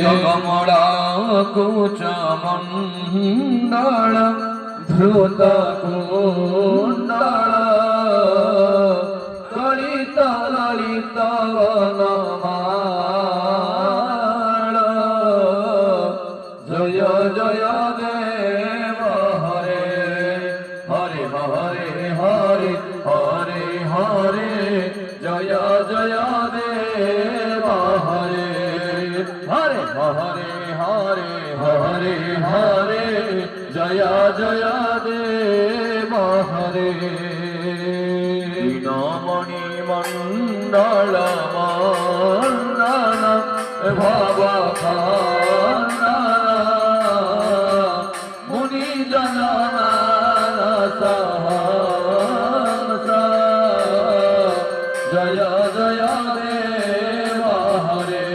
জগমড়া কুচমণ্ডল ধ্রুত কুণ্ডল ললিত ললিত বনমাল জয় জয় দেব হরে হরে হরে হরে হরে হরে জয় জয় দেব হরে হরে হরে হরে হরে হরে জয় জয় দেব হরে নমণি মণ্ডল মণ্ডল ভব মুনি জনমান সহস জয় জয় দেব হরে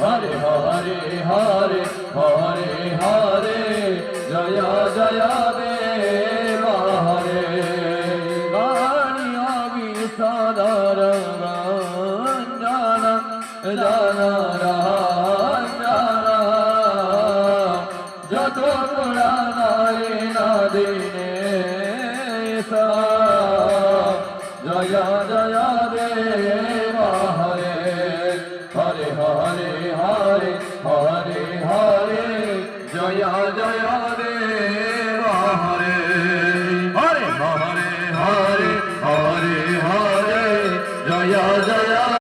হরে হরে হরে হরে হরে জয় জয় দেব হরে সদর রঞ্জন জন রঞ্জন যত পুরাণে নদিনে জয় জয় দেব হরে হরে হরে হরে হরে হরে জয় জয়